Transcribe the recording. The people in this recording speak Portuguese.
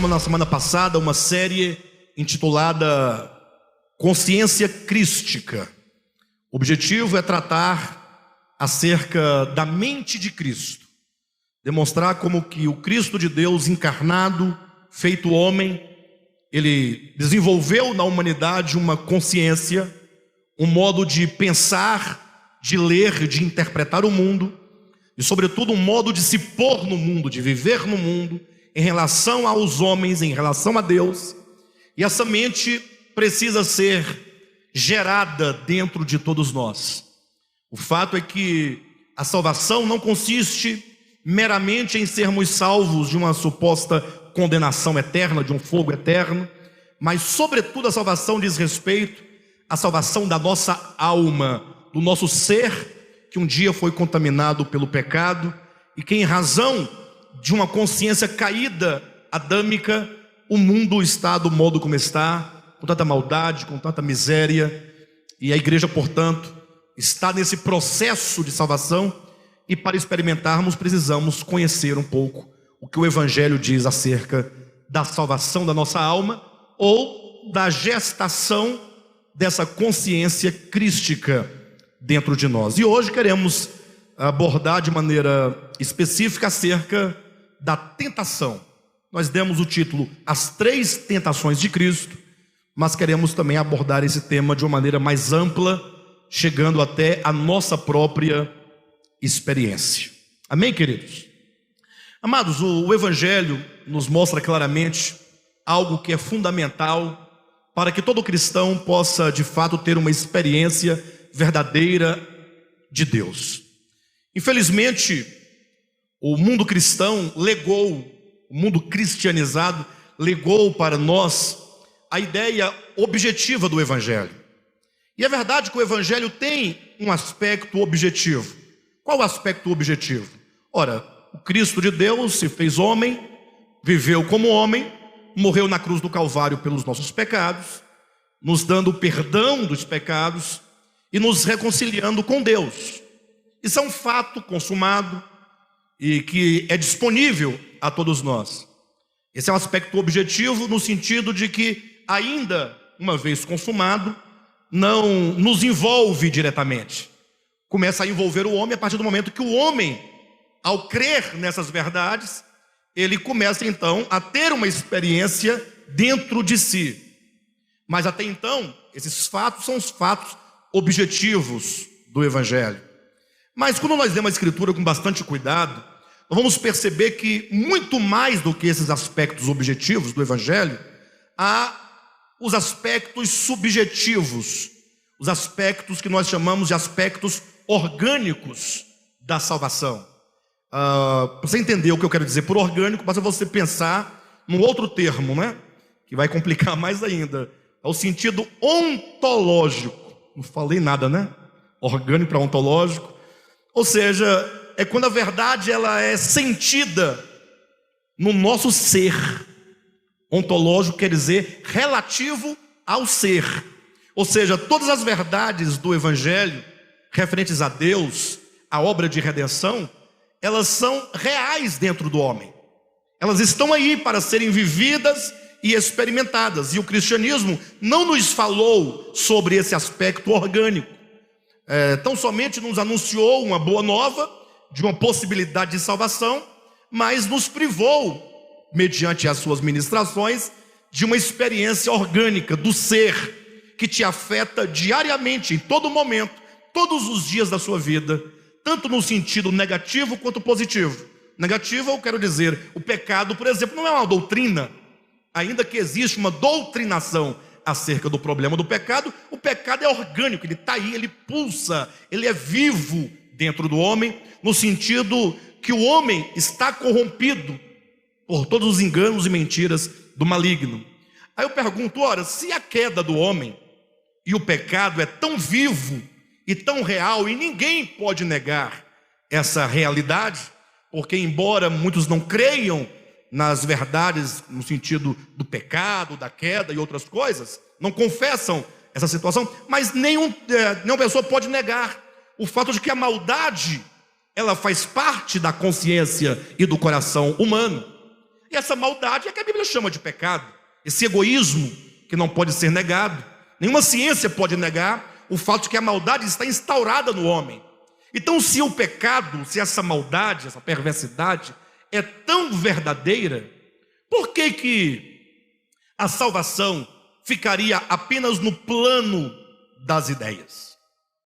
Na semana passada, uma série intitulada Consciência Crística. O objetivo é tratar acerca da mente de Cristo, demonstrar como que o Cristo de Deus encarnado, feito homem, ele desenvolveu na humanidade uma consciência, um modo de pensar, de ler, de interpretar o mundo e, sobretudo, um modo de se pôr no mundo, de viver no mundo, em relação aos homens, em relação a Deus. E essa mente precisa ser gerada dentro de todos nós. O fato é que a salvação não consiste meramente em sermos salvos de uma suposta condenação eterna, de um fogo eterno, mas sobretudo a salvação diz respeito à salvação da nossa alma, do nosso ser, que um dia foi contaminado pelo pecado e que, em razão de uma consciência caída, adâmica, o mundo está do modo como está, com tanta maldade, com tanta miséria, e a igreja, portanto, está nesse processo de salvação, e para experimentarmos precisamos conhecer um pouco o que o Evangelho diz acerca da salvação da nossa alma, ou da gestação dessa consciência crística dentro de nós. E hoje queremos abordar de maneira específica acerca da tentação. Nós demos o título As Três Tentações de Cristo, mas queremos também abordar esse tema de uma maneira mais ampla, chegando até a nossa própria experiência. Amém, queridos? Amados, o Evangelho nos mostra claramente algo que é fundamental para que todo cristão possa de fato ter uma experiência verdadeira de Deus. Infelizmente, o mundo cristão legou, o mundo cristianizado legou para nós a ideia objetiva do Evangelho. E é verdade que o Evangelho tem um aspecto objetivo. Qual o aspecto objetivo? Ora, o Cristo de Deus se fez homem, viveu como homem, morreu na cruz do Calvário pelos nossos pecados, nos dando o perdão dos pecados e nos reconciliando com Deus. Isso é um fato consumado e que é disponível a todos nós. Esse é um aspecto objetivo no sentido de que, ainda uma vez consumado, não nos envolve diretamente. Começa a envolver o homem a partir do momento que o homem, ao crer nessas verdades, ele começa então a ter uma experiência dentro de si. Mas até então, esses fatos são os fatos objetivos do Evangelho. Mas quando nós lemos a Escritura com bastante cuidado, nós vamos perceber que muito mais do que esses aspectos objetivos do Evangelho, há os aspectos subjetivos, os aspectos que nós chamamos de aspectos orgânicos da salvação. Para você entender o que eu quero dizer por orgânico, basta você pensar num outro termo, né? Que vai complicar mais ainda. É o sentido ontológico. Não falei nada, né? Orgânico para ontológico. Ou seja, é quando a verdade ela é sentida no nosso ser. Ontológico quer dizer relativo ao ser. Ou seja, todas as verdades do Evangelho referentes a Deus, a obra de redenção, elas são reais dentro do homem. Elas estão aí para serem vividas e experimentadas. E o cristianismo não nos falou sobre esse aspecto orgânico. Tão somente nos anunciou uma boa nova de uma possibilidade de salvação, mas nos privou, mediante as suas ministrações, de uma experiência orgânica do ser que te afeta diariamente, em todo momento, todos os dias da sua vida, tanto no sentido negativo quanto positivo. Negativo, eu quero dizer, o pecado, por exemplo, não é uma doutrina, ainda que existe uma doutrinação acerca do problema do pecado. O pecado é orgânico, ele está aí, ele pulsa, ele é vivo dentro do homem, no sentido que o homem está corrompido por todos os enganos e mentiras do maligno. Aí eu pergunto, ora, se a queda do homem e o pecado é tão vivo e tão real, e ninguém pode negar essa realidade, porque embora muitos não creiam nas verdades no sentido do pecado, da queda e outras coisas, não confessam essa situação, mas nenhuma pessoa pode negar o fato de que a maldade, ela faz parte da consciência e do coração humano. E essa maldade é que a Bíblia chama de pecado. Esse egoísmo que não pode ser negado. Nenhuma ciência pode negar o fato de que a maldade está instaurada no homem. Então, se o pecado, se essa maldade, essa perversidade é tão verdadeira, por que que a salvação ficaria apenas no plano das ideias?